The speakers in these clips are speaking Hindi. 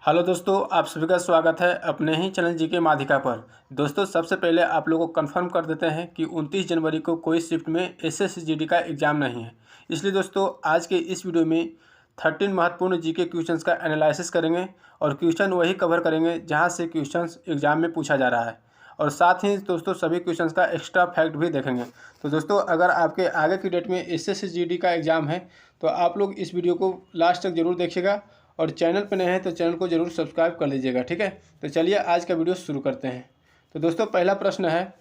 हेलो दोस्तों, आप सभी का स्वागत है अपने ही चैनल जीके माध्यिका पर। दोस्तों, सबसे पहले आप लोगों को कंफर्म कर देते हैं कि 29 जनवरी को कोई शिफ्ट में एसएससीजीडी का एग्ज़ाम नहीं है। इसलिए दोस्तों, आज के इस वीडियो में 13 महत्वपूर्ण जीके क्वेश्चंस का एनालिसिस करेंगे और क्वेश्चन वही कवर करेंगे जहाँ से क्वेश्चंस एग्ज़ाम में पूछा जा रहा है। और साथ ही दोस्तों सभी क्वेश्चंस का एक्स्ट्रा फैक्ट भी देखेंगे। तो दोस्तों, अगर आपके आगे की डेट में एसएससीजीडी का एग्ज़ाम है तो आप लोग इस वीडियो को लास्ट तक ज़रूर देखिएगा और चैनल पर नए हैं तो चैनल को ज़रूर सब्सक्राइब कर लीजिएगा। ठीक है, तो चलिए आज का वीडियो शुरू करते हैं। तो दोस्तों, पहला प्रश्न है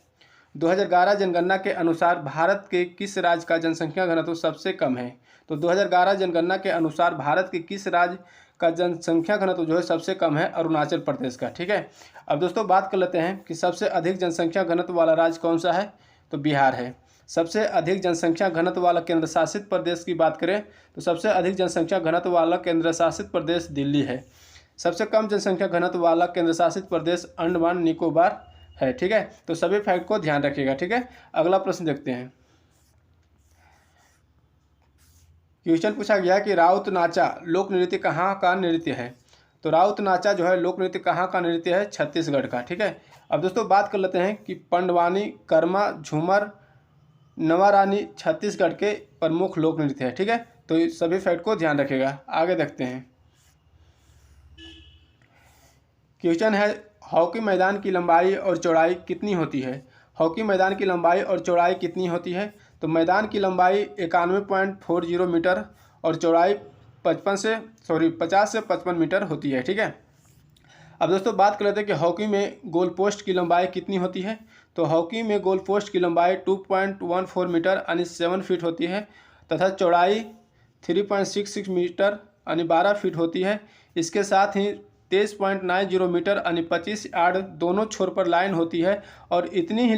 2011 जनगणना के अनुसार भारत के किस राज्य का जनसंख्या घनत्व सबसे कम है। तो 2011 जनगणना के अनुसार भारत के किस राज्य का जनसंख्या घनत्व जो है सबसे कम है, अरुणाचल प्रदेश का। ठीक है, अब दोस्तों बात कर लेते हैं कि सबसे अधिक जनसंख्या घनत्व वाला राज्य कौन सा है, तो बिहार है। सबसे अधिक जनसंख्या घनत्व वाला केंद्र शासित प्रदेश की बात करें तो सबसे अधिक जनसंख्या घनत्व वाला केंद्र शासित प्रदेश दिल्ली है। सबसे कम जनसंख्या घनत्व वाला केंद्र शासित प्रदेश अंडमान निकोबार है। ठीक है, तो सभी फैक्ट को ध्यान रखिएगा। ठीक है, अगला प्रश्न देखते हैं। क्वेश्चन पूछा गया कि राउत नाचा लोक नृत्य कहाँ का नृत्य है। तो राउत नाचा जो है लोक नृत्य कहाँ का नृत्य है, छत्तीसगढ़ का। ठीक है, अब दोस्तों बात कर लेते हैं कि पंडवानी, कर्मा, झूमर, नवारानी छत्तीसगढ़ के प्रमुख लोक नृत्य है। ठीक है, तो सभी फैक्ट को ध्यान रखिएगा। आगे देखते हैं। क्वेश्चन है हॉकी मैदान की लंबाई और चौड़ाई कितनी होती है। हॉकी मैदान की लंबाई और चौड़ाई कितनी होती है। तो मैदान की लंबाई 91.40 मीटर और चौड़ाई 50 से 55 मीटर होती है। ठीक है, अब दोस्तों बात कर लेते हैं कि हॉकी में गोल पोस्ट की लंबाई कितनी होती है। तो हॉकी में गोल पोस्ट की लंबाई 2.14 मीटर यानी 7 फीट होती है तथा चौड़ाई 3.66 मीटर यानी 12 फीट होती है। इसके साथ ही 23.90 मीटर यानी 25 यार्ड दोनों छोर पर लाइन होती है और इतनी ही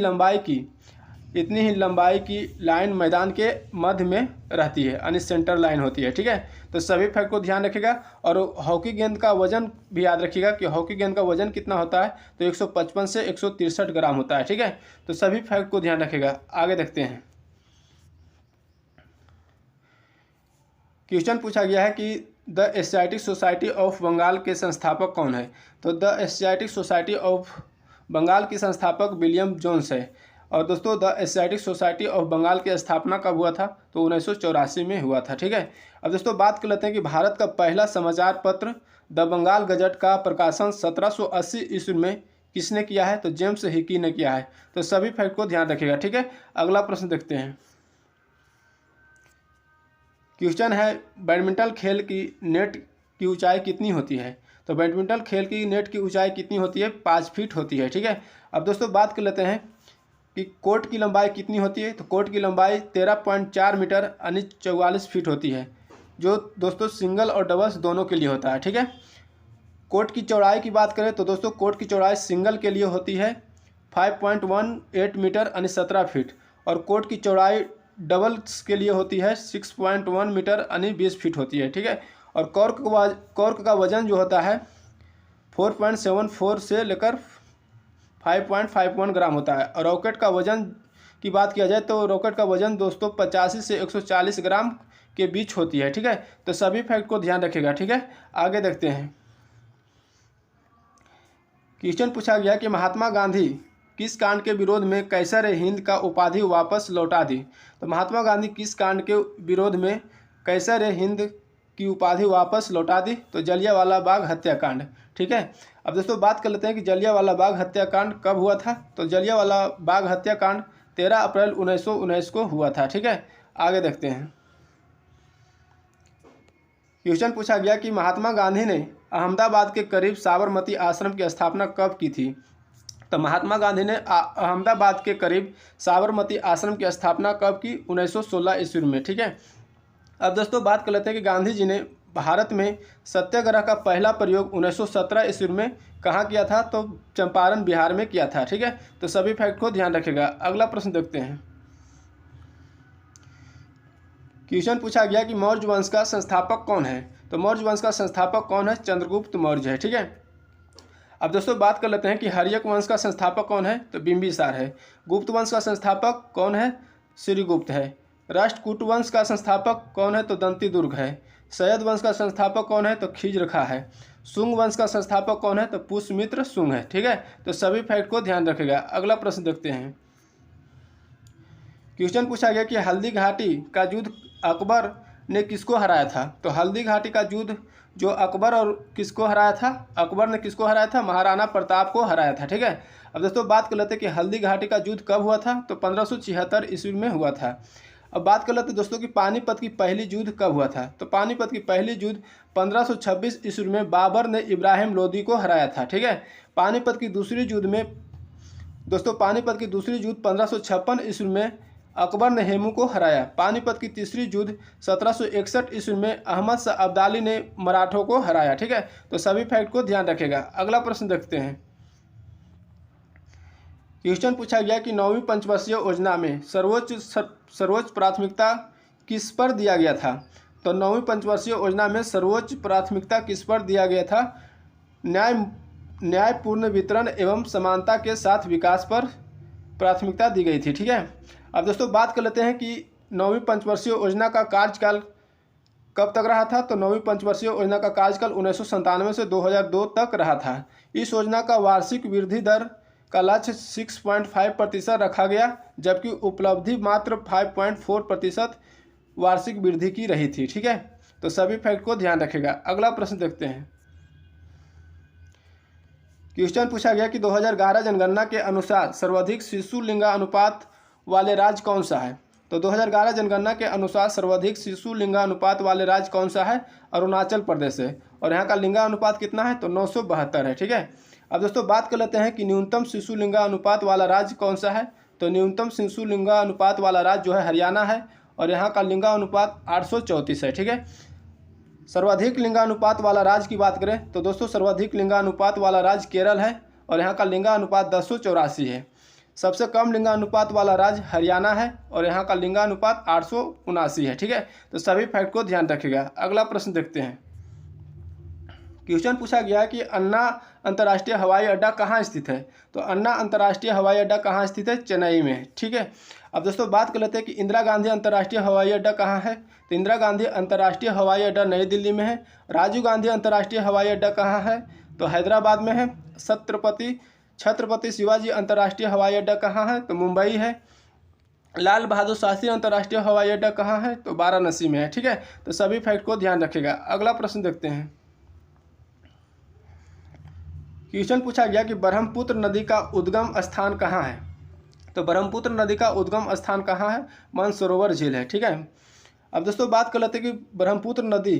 लंबाई की लाइन मैदान के मध्य में रहती है यानी सेंटर लाइन होती है। ठीक है, तो सभी फैक्ट को ध्यान रखिएगा और हॉकी गेंद का वजन भी याद रखिएगा कि हॉकी गेंद का वजन कितना होता है, तो 155 से 163 ग्राम होता है। ठीक है, तो सभी फैक्ट को ध्यान रखिएगा। आगे देखते हैं। क्वेश्चन पूछा गया है कि the Asiatic Society of Bengal के संस्थापक कौन है। तो the Asiatic Society of Bengal की संस्थापक विलियम जोन्स है। और दोस्तों the Asiatic Society of Bengal की स्थापना कब हुआ था, तो 1984 में हुआ था। ठीक है, अब दोस्तों बात कर लेते हैं कि भारत का पहला समाचार पत्र द बंगाल गजट का प्रकाशन 1780 ईस्वी में किसने किया है, तो जेम्स हिकी ने किया है। तो सभी फैक्ट को ध्यान रखिएगा। ठीक है, अगला प्रश्न देखते हैं। क्वेश्चन है बैडमिंटन खेल की नेट की ऊंचाई कितनी होती है। तो बैडमिंटन खेल की नेट की ऊंचाई कितनी होती है, 5 फीट होती है। ठीक है, अब दोस्तों बात कर लेते हैं कि कोर्ट की लंबाई कितनी होती है। तो कोर्ट की लंबाई 13.4 मीटर यानी 44 फीट होती है, जो दोस्तों सिंगल और डबल्स दोनों के लिए होता है। ठीक है, कोर्ट की चौड़ाई की बात करें तो दोस्तों कोर्ट की चौड़ाई सिंगल के लिए होती है 5.18 मीटर यानी 17 फीट और कोर्ट की चौड़ाई डबल्स के लिए होती है 6.1 मीटर यानी 20 फीट होती है। ठीक है, और कॉर्क का वजन जो होता है 4.74 से लेकर 5.51 ग्राम होता है। और रॉकेट का वजन की बात किया जाए तो रॉकेट का वजन दोस्तों 85 से 140 ग्राम के बीच होती है। ठीक है, तो सभी फैक्ट को ध्यान रखिएगा। ठीक है, आगे देखते हैं। क्वेश्चन पूछा गया कि महात्मा गांधी किस कांड के विरोध में कैसर-ए-हिंद का उपाधि वापस लौटा दी। तो महात्मा गांधी किस कांड के विरोध में कैसर-ए-हिंद की उपाधि वापस लौटा दी, तो जलियांवाला बाग हत्याकांड। ठीक है, अब दोस्तों बात कर लेते हैं कि जलियांवाला बाग हत्याकांड कब हुआ था। तो जलियांवाला बाग हत्याकांड 13 अप्रैल 1919 को हुआ था। ठीक है, आगे देखते हैं। क्वेश्चन पूछा गया कि महात्मा गांधी ने अहमदाबाद के करीब साबरमती आश्रम की स्थापना कब की थी। तो महात्मा गांधी ने अहमदाबाद के करीब साबरमती आश्रम की स्थापना कब की, 1916 ईस्वी में। ठीक है, अब दोस्तों बात कर लेते हैं कि गांधी जी ने भारत में सत्याग्रह का पहला प्रयोग 1917 ईस्वी में कहाँ किया था, तो चंपारण बिहार में किया था। ठीक है, तो सभी फैक्ट को ध्यान रखिएगा। अगला प्रश्न देखते हैं। क्वेश्चन पूछा गया कि मौर्य वंश का संस्थापक कौन है। तो मौर्य वंश का संस्थापक कौन है, चंद्रगुप्त मौर्य है। ठीक है, अब दोस्तों बात कर लेते हैं कि हर्यक वंश का संस्थापक कौन है, तो बिंबिसार है। गुप्त वंश का संस्थापक कौन है, श्रीगुप्त है। राष्ट्रकूट वंश का संस्थापक कौन है, तो दंती दुर्ग है। सयद वंश का संस्थापक कौन है? तो खिज्र खां है। शुंग वंश का संस्थापक कौन है? तो पुष्यमित्र शुंग है। ठीक है, तो सभी फैक्ट को ध्यान रखेगा। अगला प्रश्न देखते हैं। क्वेश्चन पूछा गया कि हल्दी घाटी का युद्ध अकबर ने किसको हराया था? तो हल्दी घाटी का युद्ध जो अकबर और किसको हराया था? अकबर ने किसको हराया था? महाराणा प्रताप को हराया था। ठीक है, अब दोस्तों बात कर लेते हैं कि हल्दी घाटी का युद्ध कब हुआ था? तो 1576 ईस्वी में हुआ था। अब बात कर लेते हैं दोस्तों कि पानीपत की पहली युद्ध कब हुआ था? तो पानीपत की पहली युद्ध 1526 ईस्वी में बाबर ने इब्राहिम लोदी को हराया था। ठीक है, पानीपत की दूसरी युद्ध में दोस्तों पानीपत की दूसरी युद्ध 1556 ईस्वी में अकबर ने हेमू को हराया। पानीपत की तीसरी युद्ध 1761 ईस्वी में अहमद शाह अब्दाली ने मराठों को हराया। ठीक है, तो सभी फैक्ट को ध्यान रखेगा। अगला प्रश्न देखते हैं। क्वेश्चन पूछा गया कि 9वीं पंचवर्षीय योजना में सर्वोच्च प्राथमिकता किस पर दिया गया था? तो 9वीं पंचवर्षीय योजना में सर्वोच्च प्राथमिकता किस पर दिया गया था? न्यायपूर्ण वितरण एवं समानता के साथ विकास पर प्राथमिकता दी गई थी। ठीक है, अब दोस्तों बात कर लेते हैं कि 9वीं पंचवर्षीय योजना का कार्यकाल कब तक रहा था? तो 9वीं पंचवर्षीय योजना का कार्यकाल 1997 से 2002 तक रहा था। इस योजना का वार्षिक वृद्धि दर का लक्ष्य 6.5% रखा गया, जबकि उपलब्धि मात्र 5.4% वार्षिक वृद्धि की रही थी। ठीक है, तो सभी फैक्ट को ध्यान रखेगा। अगला प्रश्न देखते हैं। क्वेश्चन पूछा गया कि 2011 जनगणना के अनुसार सर्वाधिक शिशु लिंगानुपात वाले राज्य कौन सा है? तो 2011 जनगणना के अनुसार सर्वाधिक शिशु लिंगानुपात वाले राज्य कौन सा है? अरुणाचल प्रदेश है, और यहाँ का लिंगानुपात कितना है? तो 972 है। ठीक है, अब दोस्तों बात कर लेते हैं कि न्यूनतम शिशु लिंगानुपात वाला राज्य कौन सा है? तो न्यूनतम शिशु लिंगानुपात वाला राज्य जो है हरियाणा है, और यहाँ का लिंगानुपात 834 है। ठीक है, सर्वाधिक लिंगानुपात वाला राज्य की बात करें तो दोस्तों सर्वाधिक लिंगानुपात वाला राज्य केरल है, और यहाँ का लिंगानुपात 1084 है। सबसे कम लिंगानुपात वाला राज्य हरियाणा है, और यहाँ का लिंगानुपात 879 है। ठीक है, तो सभी फैक्ट को ध्यान रखिएगा। अगला प्रश्न देखते हैं। क्वेश्चन पूछा गया कि अन्ना अंतर्राष्ट्रीय हवाई अड्डा कहाँ स्थित है? तो अन्ना अंतर्राष्ट्रीय हवाई अड्डा कहाँ स्थित है? चेन्नई में। ठीक है, अब दोस्तों बात कर लेते हैं कि इंदिरा गांधी अंतर्राष्ट्रीय हवाई अड्डा कहाँ है? तो इंदिरा गांधी अंतर्राष्ट्रीय हवाई अड्डा नई दिल्ली में है। राजीव गांधी अंतर्राष्ट्रीय हवाई अड्डा कहाँ है? तो हैदराबाद में है। छत्रपति शिवाजी अंतर्राष्ट्रीय हवाई अड्डा कहाँ है? तो मुंबई है। लाल बहादुर शास्त्री अंतर्राष्ट्रीय हवाई अड्डा कहाँ है? तो वाराणसी में है। ठीक है, तो सभी फैक्ट को ध्यान रखेगा। अगला प्रश्न देखते हैं। क्वेश्चन पूछा गया कि ब्रह्मपुत्र नदी का उद्गम स्थान कहाँ है? तो ब्रह्मपुत्र नदी का उद्गम स्थान कहाँ है? मानसरोवर झील है। ठीक है, अब दोस्तों बात कर लेते हैं कि ब्रह्मपुत्र नदी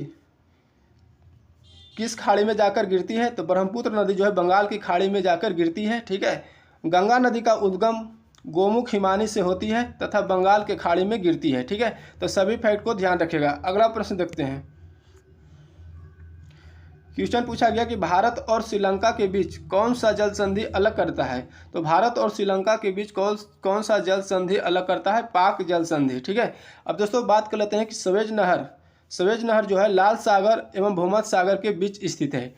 किस खाड़ी में जाकर गिरती है? तो ब्रह्मपुत्र नदी जो है बंगाल की खाड़ी में जाकर गिरती है। ठीक है, गंगा नदी का उद्गम गोमुख हिमानी से होती है तथा बंगाल के खाड़ी में गिरती है। ठीक है, तो सभी फैक्ट को ध्यान रखेगा। अगला प्रश्न देखते हैं। क्वेश्चन पूछा गया कि भारत और श्रीलंका के बीच कौन सा जल संधि अलग करता है? तो भारत और श्रीलंका के बीच कौन सा जल संधि अलग करता है? पाक जल संधि। ठीक है, अब दोस्तों बात कर लेते हैं कि सवेज नहर जो है लाल सागर एवं भूमध्य सागर के बीच स्थित है।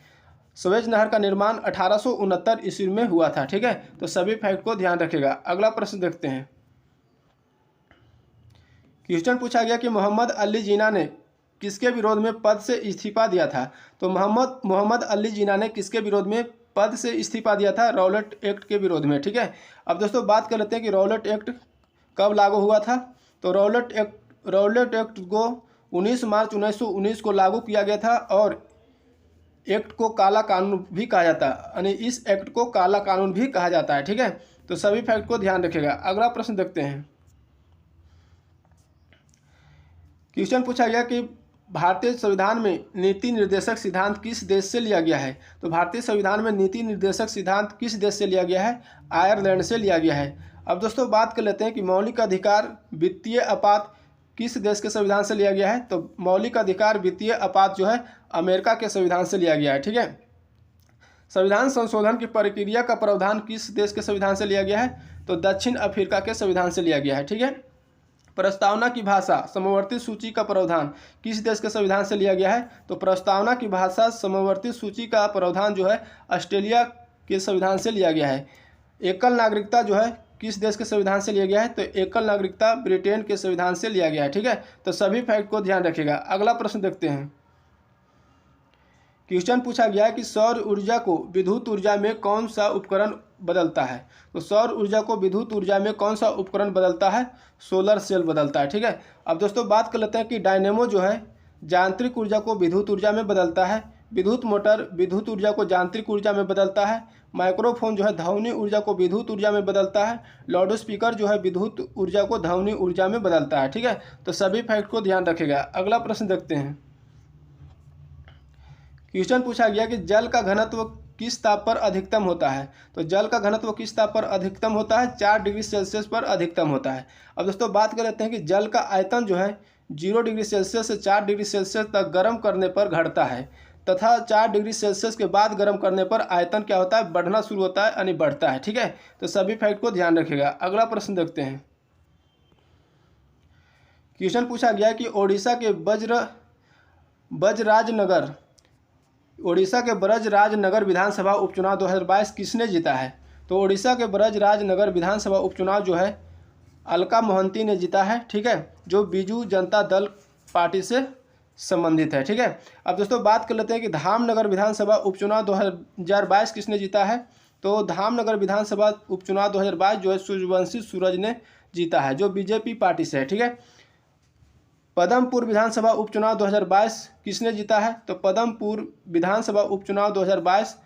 सवेज नहर का निर्माण 1869 ईस्वी में हुआ था। ठीक है, तो सभी फैक्ट को ध्यान रखेगा। अगला प्रश्न देखते हैं। क्वेश्चन पूछा गया कि मोहम्मद अली जिन्ना ने किसके विरोध में पद से इस्तीफा दिया था? तो मोहम्मद अली जिन्ना ने किसके विरोध में पद से इस्तीफा दिया था? रॉलेट एक्ट के विरोध में। ठीक है, अब दोस्तों बात कर लेते हैं कि रॉलेट एक्ट कब लागू हुआ था? तो रॉलेट एक्ट को 19 मार्च 1919 को लागू किया गया था, और एक्ट को काला कानून भी कहा जाता है, यानी इस एक्ट को काला कानून भी कहा जाता है। ठीक है, तो सभी फैक्ट को ध्यान रखेगा। अगला प्रश्न देखते हैं। क्वेश्चन पूछा गया कि भारतीय संविधान में नीति निर्देशक सिद्धांत किस देश से लिया गया है? तो भारतीय संविधान में नीति निर्देशक सिद्धांत किस देश से लिया गया है? आयरलैंड से लिया गया है। अब दोस्तों बात कर लेते हैं कि मौलिक अधिकार वित्तीय आपात किस देश के संविधान से लिया गया है? तो मौलिक अधिकार वित्तीय आपात जो है अमेरिका के संविधान से लिया गया है। ठीक है, संविधान संशोधन की प्रक्रिया का प्रावधान किस देश के संविधान से लिया गया है? तो दक्षिण अफ्रीका के संविधान से लिया गया है। ठीक है, प्रस्तावना की भाषा समवर्ती सूची का प्रावधान किस देश के संविधान से लिया गया है? तो प्रस्तावना की भाषा समवर्ती सूची का प्रावधान जो है ऑस्ट्रेलिया के संविधान से लिया गया है। एकल नागरिकता जो है किस देश के संविधान से लिया गया है? तो एकल नागरिकता ब्रिटेन के संविधान से लिया गया है। ठीक है, तो सभी फैक्ट को ध्यान रखिएगा। अगला प्रश्न देखते हैं। क्वेश्चन पूछा गया है कि सौर ऊर्जा को विद्युत ऊर्जा में कौन सा उपकरण बदलता है। तो सौर ऊर्जा को विद्युत ऊर्जा में कौन सा उपकरण बदलता है, सोलर सेल बदलता है। ठीक है, अब दोस्तों बात कर लेते हैं कि डायनेमो जो है यांत्रिक ऊर्जा को विद्युत ऊर्जा में बदलता है, विद्युत मोटर विद्युत ऊर्जा को यांत्रिक ऊर्जा में बदलता है, माइक्रोफोन जो है ध्वनि ऊर्जा को विद्युत ऊर्जा में बदलता है, लाउड स्पीकर जो है विद्युत ऊर्जा को ध्वनि ऊर्जा में बदलता है। ठीक है, तो सभी फैक्ट को ध्यान रखेगा। अगला प्रश्न देखते हैं। क्वेश्चन पूछा गया कि जल का घनत्व किस ताप पर अधिकतम होता है। तो जल का घनत्व किस ताप पर अधिकतम होता है, 4 डिग्री सेल्सियस पर अधिकतम होता है। अब दोस्तों बात कर लेते हैं कि जल का आयतन जो है 0 डिग्री सेल्सियस से 4 डिग्री सेल्सियस तक गर्म करने पर घटता है तथा 4 डिग्री सेल्सियस के बाद गर्म करने पर आयतन क्या होता है, बढ़ना शुरू होता है यानी बढ़ता है। ठीक है, तो सभी फैक्ट को ध्यान रखिएगा। अगला प्रश्न देखते हैं। क्वेश्चन पूछा गया कि ओडिशा के ब्रजराजनगर विधानसभा उपचुनाव 2022 किसने जीता है। तो ओडिशा के ब्रजराजनगर विधानसभा उपचुनाव जो है अलका मोहंती ने जीता है। ठीक है, जो बीजू जनता दल पार्टी से संबंधित है। ठीक है, अब दोस्तों बात कर लेते हैं कि धामनगर विधानसभा उपचुनाव 2022 किसने जीता है। तो धामनगर विधानसभा उपचुनाव 2022 जो है सूर्यवंशी सूरज ने जीता है, जो बीजेपी पार्टी से है। ठीक है, पदमपुर विधानसभा उपचुनाव 2022 किसने जीता है। तो पदमपुर विधानसभा उपचुनाव 2022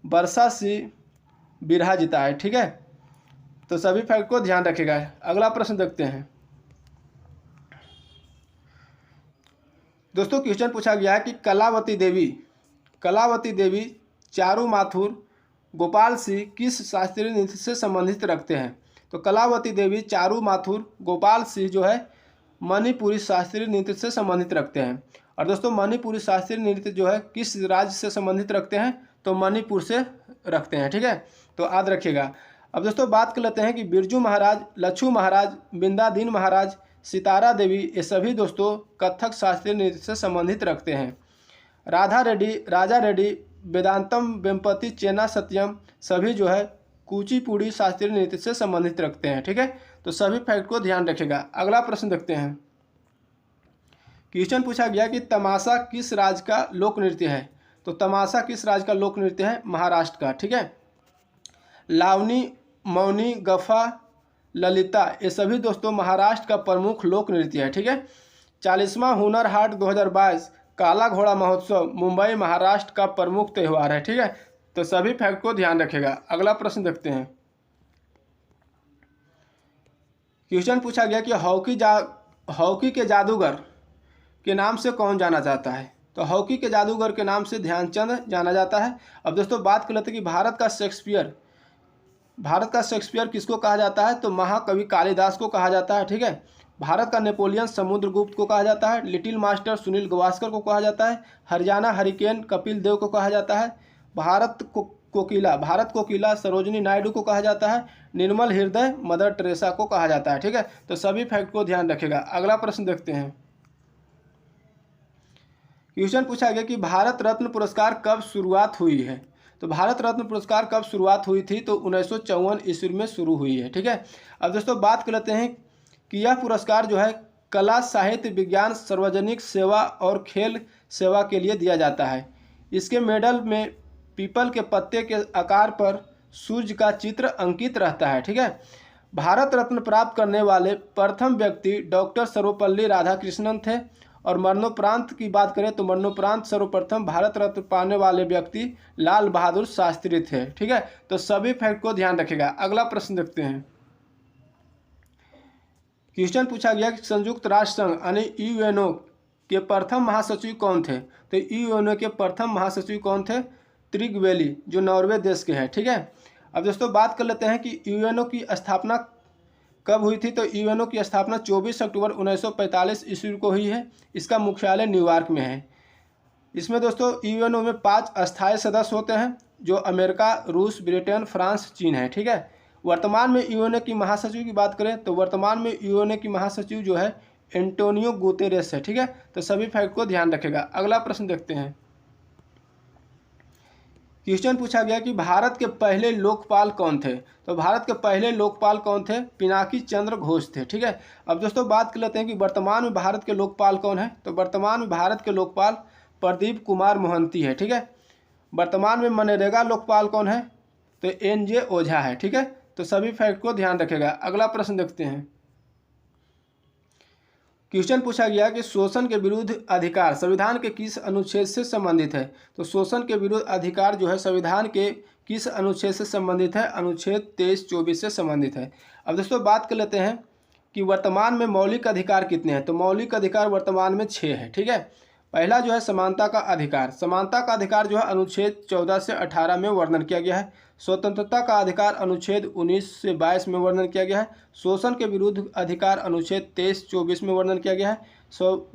वर्षा सिंह बिरहा जीता है। ठीक है, तो सभी फैक्ट को ध्यान रखेगा। अगला प्रश्न देखते हैं। दोस्तों क्वेश्चन पूछा गया है कि कलावती देवी चारू माथुर गोपाल सिंह किस शास्त्रीय नृत्य से संबंधित रखते हैं। तो कलावती देवी चारू माथुर गोपाल सिंह जो है मणिपुरी शास्त्रीय नृत्य से संबंधित रखते हैं। और दोस्तों मणिपुरी शास्त्रीय नृत्य जो है किस राज्य से संबंधित रखते हैं, तो मणिपुर से रखते हैं। ठीक है, तो याद रखिएगा। अब दोस्तों बात कर लेते हैं कि बिरजू महाराज, लच्छू महाराज, बिंदादीन महाराज, सितारा देवी, ये सभी दोस्तों कथक शास्त्रीय नृत्य से संबंधित रखते हैं। राजा रेड्डी, वेदांतम वेम्पति, चेन्ना सत्यम सभी जो है कुचिपुड़ी शास्त्रीय नृत्य से संबंधित रखते हैं। ठीक है, तो सभी फैक्ट को ध्यान रखेगा। अगला प्रश्न देखते हैं। क्वेश्चन पूछा गया कि तमाशा किस राज्य का लोक नृत्य है। तो तमाशा किस राज्य का लोक नृत्य है, महाराष्ट्र का। ठीक है, लावनी, मौनी, गफा, ललिता ये सभी दोस्तों महाराष्ट्र का प्रमुख लोक नृत्य है। ठीक है, 40वां हुनर हाट 2022 काला घोड़ा महोत्सव मुंबई महाराष्ट्र का प्रमुख त्यौहार है। ठीक है, तो सभी फैक्ट को ध्यान रखेगा। अगला प्रश्न देखते हैं। क्वेश्चन पूछा गया कि हॉकी के जादूगर के नाम से कौन जाना जाता है। तो हॉकी के जादूगर के नाम से ध्यानचंद जाना जाता है। अब दोस्तों बात कर लेते हैं कि भारत का शेक्सपियर किसको कहा जाता है। तो महाकवि कालिदास को कहा जाता है। ठीक है, भारत का नेपोलियन समुद्रगुप्त को कहा जाता है। लिटिल मास्टर सुनील गावस्कर को कहा जाता है। हरियाणा हरिकेन कपिल देव को कहा जाता है। भारत कोकिला सरोजिनी नायडू को कहा जाता है। निर्मल हृदय मदर टेरेसा को कहा जाता है। ठीक है, तो सभी फैक्ट को ध्यान रखेगा। अगला प्रश्न देखते हैं। क्वेश्चन पूछा गया कि भारत रत्न पुरस्कार कब शुरुआत हुई है। तो भारत रत्न पुरस्कार कब शुरुआत हुई थी। तो 1954 ईस्वी में शुरू हुई है। ठीक है, अब दोस्तों बात कर लेते हैं कि यह पुरस्कार जो है कला, साहित्य, विज्ञान, सार्वजनिक सेवा और खेल सेवा के लिए दिया जाता है। इसके मेडल में पीपल के पत्ते के आकार पर सूर्य का चित्र अंकित रहता है। ठीक है, भारत रत्न प्राप्त करने वाले प्रथम व्यक्ति डॉक्टर सर्वपल्ली राधाकृष्णन थे। और मरणोपरांत की बात करें तो मरणोपरांत सर्वप्रथम भारत रत्न पाने वाले व्यक्ति लाल बहादुर शास्त्री थे। ठीक है, तो सभी फैक्ट को ध्यान रखेगा। अगला प्रश्न देखते हैं। क्वेश्चन पूछा गया कि संयुक्त राष्ट्र संघ यानी यूएनओ के प्रथम महासचिव कौन थे। तो यूएनओ के प्रथम महासचिव कौन थे, त्रिगवेली, जो नॉर्वे देश के हैं। ठीक है, अब दोस्तों बात कर लेते हैं कि यूएनओ की स्थापना कब हुई थी। तो यूएनओ की स्थापना 24 अक्टूबर 1945 ईस्वी को हुई है। इसका मुख्यालय न्यूयॉर्क में है। इसमें दोस्तों यूएनओ में 5 अस्थायी सदस्य होते हैं, जो अमेरिका, रूस, ब्रिटेन, फ्रांस, चीन है। ठीक है, वर्तमान में यूएनओ की महासचिव की बात करें तो वर्तमान में यूएनओ की महासचिव जो है एंटोनियो गुतेरेस है। ठीक है, तो सभी फैक्ट को ध्यान रखेगा। अगला प्रश्न देखते हैं। क्वेश्चन पूछा गया कि भारत के पहले लोकपाल कौन थे। तो भारत के पहले लोकपाल कौन थे, पिनाकी चंद्र घोष थे। ठीक है, अब दोस्तों बात कर लेते हैं कि वर्तमान में भारत के लोकपाल कौन है। तो वर्तमान में भारत के लोकपाल प्रदीप कुमार मोहंती है। ठीक है। वर्तमान में मनरेगा लोकपाल कौन है? तो NJ ओझा है। ठीक है। तो सभी फैक्ट को ध्यान रखेगा। अगला प्रश्न देखते हैं। क्वेश्चन पूछा गया कि शोषण के विरुद्ध अधिकार संविधान के किस अनुच्छेद से संबंधित है? तो शोषण के विरुद्ध अधिकार जो है संविधान के किस अनुच्छेद से संबंधित है? अनुच्छेद 23-24 से संबंधित है। अब दोस्तों बात कर लेते हैं कि वर्तमान में मौलिक अधिकार कितने हैं। तो मौलिक अधिकार वर्तमान में 6 है। ठीक है। पहला जो है समानता का अधिकार। समानता का अधिकार जो है अनुच्छेद 14 से 18 में वर्णन किया गया है। स्वतंत्रता का अधिकार अनुच्छेद 19 से 22 में वर्णन किया गया है। शोषण के विरुद्ध अधिकार अनुच्छेद 23-24 में वर्णन किया गया है।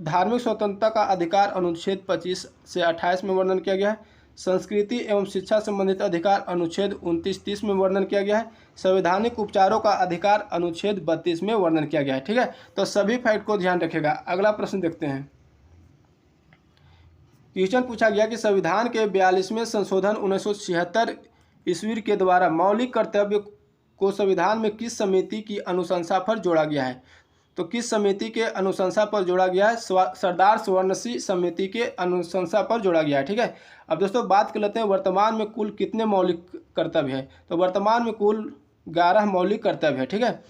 धार्मिक स्वतंत्रता का अधिकार अनुच्छेद 25 से 28 में वर्णन किया गया है। संस्कृति एवं शिक्षा संबंधित अधिकार अनुच्छेद 29-30 में वर्णन किया गया है। संवैधानिक उपचारों का अधिकार अनुच्छेद 32 में वर्णन किया गया है। ठीक है। तो सभी फैक्ट को ध्यान रखेगा। अगला प्रश्न देखते हैं। क्वेश्चन पूछा गया कि संविधान के 42वें संशोधन 1976 ईस्वी के द्वारा मौलिक कर्तव्य को संविधान में किस समिति की अनुशंसा पर जोड़ा गया है? तो किस समिति के अनुशंसा पर जोड़ा गया है? सरदार सुवर्णसिंह समिति के अनुशंसा पर जोड़ा गया है। ठीक है। अब दोस्तों बात कर लेते हैं वर्तमान में कुल कितने मौलिक कर्तव्य है? तो वर्तमान में कुल 11 मौलिक कर्तव्य है। ठीक है।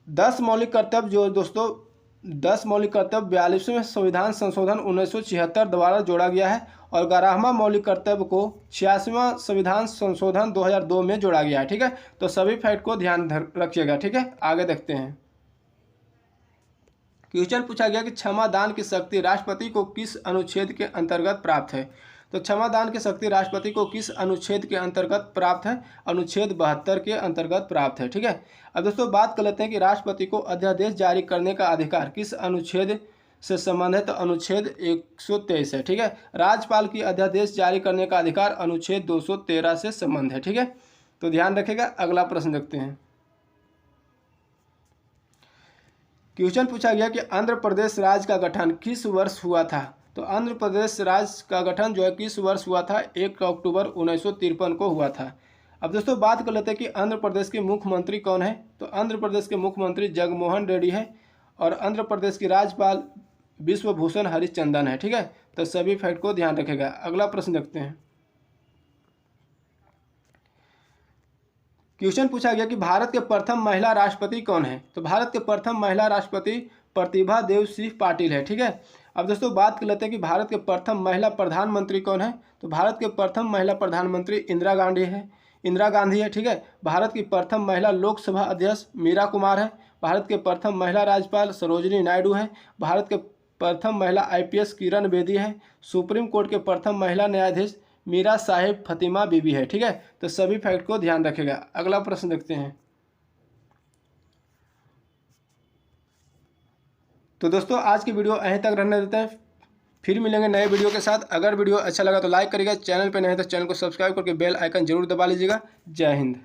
10 मौलिक कर्तव्य जो दोस्तों 10 मौलिक कर्तव्य 42वें संविधान संशोधन 1976 द्वारा जोड़ा गया है और 11वां मौलिक कर्तव्य को 86वां संविधान संशोधन 2002 में जोड़ा गया है। ठीक है। तो सभी फैक्ट को ध्यान रखिएगा। ठीक है। आगे देखते हैं। क्वेश्चन पूछा गया कि क्षमा दान की शक्ति राष्ट्रपति को किस अनुच्छेद के अंतर्गत प्राप्त है? तो क्षमा दान की शक्ति राष्ट्रपति को किस अनुच्छेद के अंतर्गत प्राप्त है? अनुच्छेद 72 के अंतर्गत प्राप्त है। ठीक है। अब दोस्तों बात कर लेते हैं कि राष्ट्रपति को अध्यादेश जारी करने का अधिकार किस अनुच्छेद से संबंध है? तो अनुच्छेद 123 है। ठीक है। राज्यपाल की अध्यादेश जारी करने का अधिकार अनुच्छेद 213 से संबंध है। ठीक है। तो ध्यान रखेगा। अगला प्रश्न देखते हैं। क्वेश्चन पूछा गया कि आंध्र प्रदेश राज्य का गठन किस वर्ष हुआ था? तो आंध्र प्रदेश राज्य का गठन जो है किस वर्ष हुआ था? 1 अक्टूबर 1953 को हुआ था। अब दोस्तों बात कर लेते हैं कि आंध्र प्रदेश के मुख्यमंत्री कौन है? तो आंध्र प्रदेश के मुख्यमंत्री जगनमोहन रेड्डी है और आंध्र प्रदेश की राज्यपाल विश्वभूषण हरिचंदन है। ठीक है। तो सभी फैक्ट को ध्यान रखेगा। अगला प्रश्न देखते हैं। क्वेश्चन पूछा गया कि भारत के प्रथम महिला राष्ट्रपति कौन है? तो भारत के प्रथम महिला राष्ट्रपति प्रतिभा देव सिंह पाटिल है। ठीक है। अब दोस्तों बात कर लेते हैं कि भारत के प्रथम महिला प्रधानमंत्री कौन है? तो भारत के प्रथम महिला प्रधानमंत्री इंदिरा गांधी है। ठीक है। भारत की प्रथम महिला लोकसभा अध्यक्ष मीरा कुमार है। भारत के प्रथम महिला राज्यपाल सरोजिनी नायडू है। भारत के प्रथम महिला IPS किरण बेदी है। सुप्रीम कोर्ट के प्रथम महिला न्यायाधीश मीरा साहिब फतिमा बीबी है। ठीक है। तो सभी फैक्ट को ध्यान रखेगा। अगला प्रश्न देखते हैं। तो दोस्तों आज की वीडियो यहीं तक रहने देते हैं। फिर मिलेंगे नए वीडियो के साथ। अगर वीडियो अच्छा लगा तो लाइक करिएगा। चैनल पे नहीं तो चैनल को सब्सक्राइब करके बेल आइकन जरूर दबा लीजिएगा। जय हिंद।